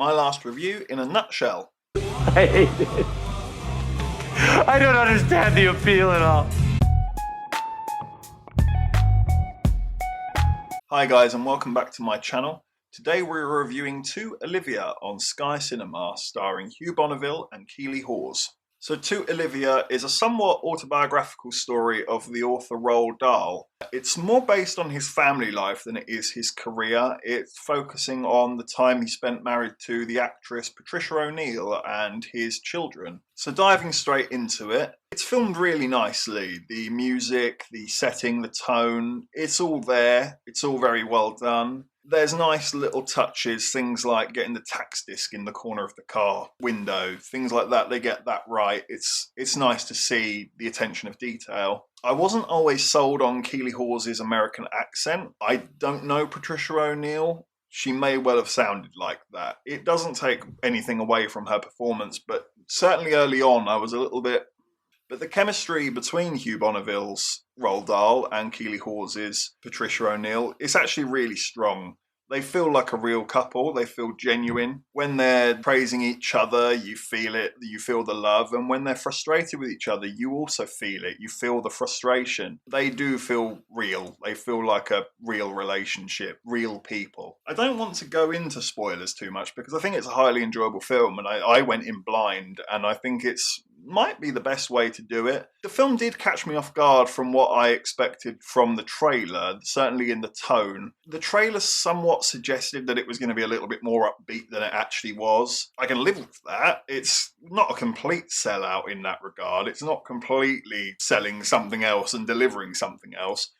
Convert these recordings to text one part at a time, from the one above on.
My last review in a nutshell. I hate it. I don't understand the appeal at all. Hi guys, and welcome back to my channel. Today we're reviewing To Olivia on Sky Cinema, starring Hugh Bonneville and Keeley Hawes. So To Olivia is a somewhat autobiographical story of the author Roald Dahl. It's more based on his family life than it is his career. It's focusing on the time he spent married to the actress Patricia O'Neill and his children. So diving straight into it, it's filmed really nicely. The music, the setting, the tone, it's all there. It's all very well done. There's nice little touches, things like getting the tax disc in the corner of the car window, things like that. They get that right. It's nice to see the attention of detail. I wasn't always sold on Keeley Hawes' American accent. I don't know Patricia O'Neill. She may well have sounded like that. It doesn't take anything away from her performance, but certainly early on I was a little bit... But the chemistry between Hugh Bonneville's Roald Dahl and Keeley Hawes' Patricia O'Neill is actually really strong. They feel like a real couple, they feel genuine. When they're praising each other, you feel it, you feel the love, and when they're frustrated with each other, you also feel it, you feel the frustration. They do feel real, they feel like a real relationship, real people. I don't want to go into spoilers too much because I think it's a highly enjoyable film, and I went in blind, and I think it's might be the best way to do it. The film did catch me off guard from what I expected from the trailer, certainly in the tone. The trailer somewhat suggested that it was going to be a little bit more upbeat than it actually was. I can live with that. It's not a complete sellout in that regard. It's not completely selling something else and delivering something else.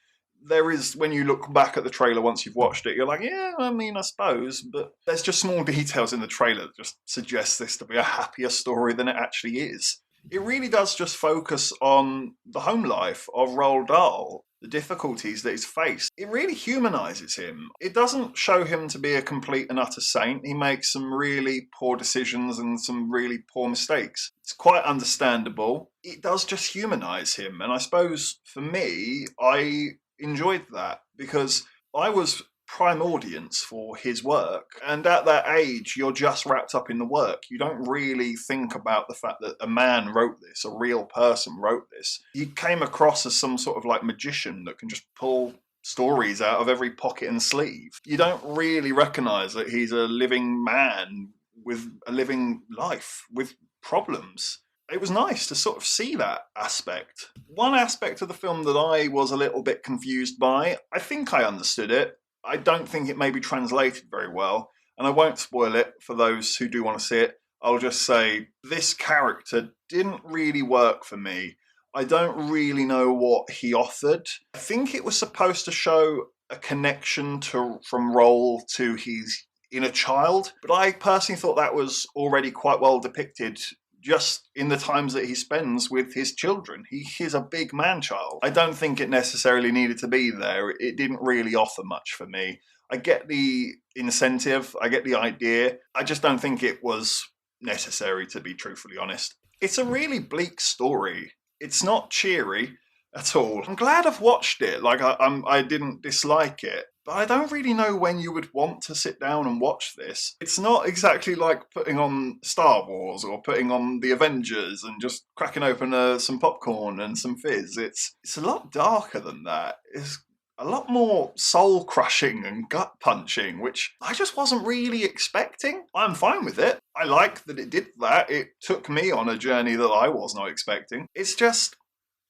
There is, when you look back at the trailer once you've watched it, you're like, yeah, I mean, I suppose, but there's just small details in the trailer that just suggest this to be a happier story than it actually is. It really does just focus on the home life of Roald Dahl, the difficulties that he's faced. It really humanises him. It doesn't show him to be a complete and utter saint. He makes some really poor decisions and some really poor mistakes. It's quite understandable. It does just humanise him, and I suppose for me, I enjoyed that because I was prime audience for his work, and at that age you're just wrapped up in the work. You don't really think about the fact that a man wrote this, a real person wrote this. He came across as some sort of like magician that can just pull stories out of every pocket and sleeve. You don't really recognise that he's a living man with a living life, with problems. It was nice to sort of see that aspect. One aspect of the film that I was a little bit confused by, I think I understood it. I don't think it may be translated very well, and I won't spoil it for those who do want to see it. I'll just say this character didn't really work for me. I don't really know what he offered. I think it was supposed to show a connection from Roald to his inner child, but I personally thought that was already quite well depicted just in the times that he spends with his children. He is a big man-child. I don't think it necessarily needed to be there. It didn't really offer much for me. I get the incentive, I get the idea. I just don't think it was necessary, to be truthfully honest. It's a really bleak story. It's not cheery at all. I'm glad I've watched it. Like, I didn't dislike it. But I don't really know when you would want to sit down and watch this. It's not exactly like putting on Star Wars or putting on The Avengers and just cracking open some popcorn and some fizz. It's a lot darker than that. It's a lot more soul-crushing and gut-punching, which I just wasn't really expecting. I'm fine with it. I like that it did that. It took me on a journey that I was not expecting. It's just,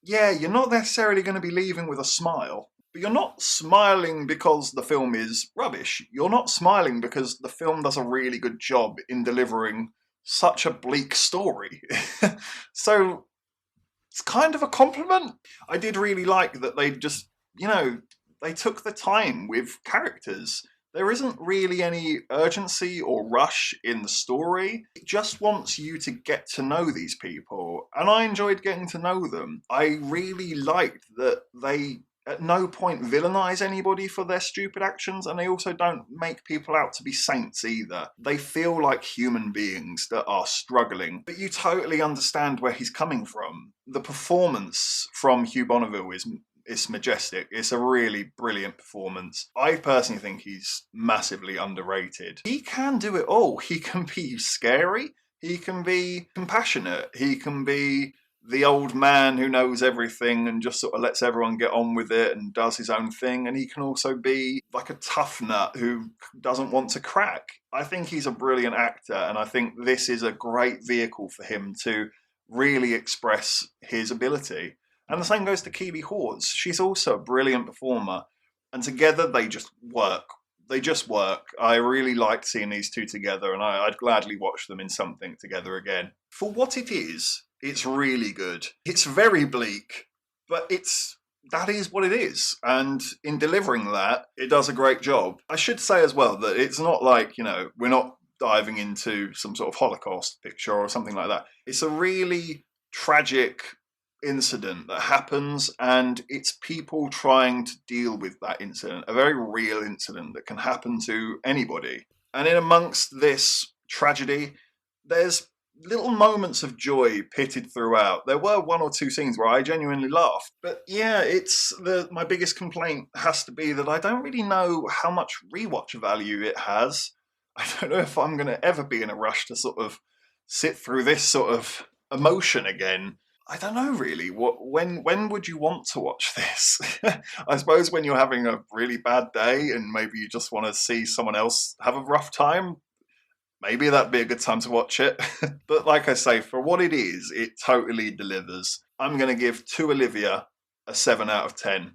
yeah, you're not necessarily going to be leaving with a smile. But you're not smiling because the film is rubbish. You're not smiling because the film does a really good job in delivering such a bleak story. So it's kind of a compliment. I did really like that they just, they took the time with characters. There isn't really any urgency or rush in the story. It just wants you to get to know these people, and I enjoyed getting to know them. I really liked that they at no point villainize anybody for their stupid actions, and they also don't make people out to be saints either. They feel like human beings that are struggling, but you totally understand where he's coming from. The performance from Hugh Bonneville is It's majestic. It's a really brilliant performance. I personally think he's massively underrated. He can do it all. He can be scary. He can be compassionate. He can be the old man who knows everything and just sort of lets everyone get on with it and does his own thing. And he can also be like a tough nut who doesn't want to crack. I think he's a brilliant actor, and I think this is a great vehicle for him to really express his ability. And the same goes to Keeley Hawes. She's also a brilliant performer, and together they just work. They just work. I really liked seeing these two together, and I'd gladly watch them in something together again. For what it is, it's really good. It's very bleak, but that is what it is. And in delivering that, it does a great job. I should say as well that it's not like, we're not diving into some sort of Holocaust picture or something like that. It's a really tragic incident that happens, and it's people trying to deal with that incident, a very real incident that can happen to anybody. And in amongst this tragedy, there's little moments of joy pitted throughout. There were one or two scenes where I genuinely laughed. But yeah, my biggest complaint has to be that I don't really know how much rewatch value it has. I don't know if I'm going to ever be in a rush to sort of sit through this sort of emotion again. I don't know really. When would you want to watch this? I suppose when you're having a really bad day and maybe you just want to see someone else have a rough time. Maybe that'd be a good time to watch it. But like I say, for what it is, it totally delivers. I'm going to give To Olivia a 7 out of 10.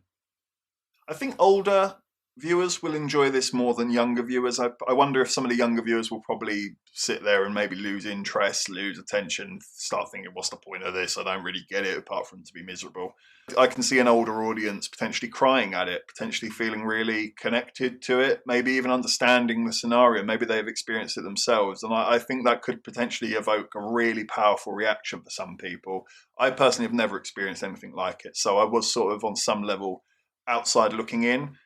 I think older viewers will enjoy this more than younger viewers. I wonder if some of the younger viewers will probably sit there and maybe lose interest, lose attention, start thinking, what's the point of this? I don't really get it apart from to be miserable. I can see an older audience potentially crying at it, potentially feeling really connected to it, maybe even understanding the scenario. Maybe they've experienced it themselves. And I think that could potentially evoke a really powerful reaction for some people. I personally have never experienced anything like it. So I was sort of on some level outside looking in.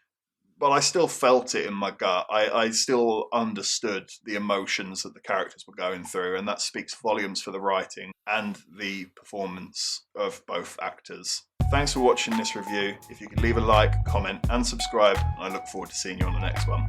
But I still felt it in my gut. I still understood the emotions that the characters were going through, and that speaks volumes for the writing and the performance of both actors. Thanks for watching this review. If you could leave a like, comment and subscribe, I look forward to seeing you on the next one.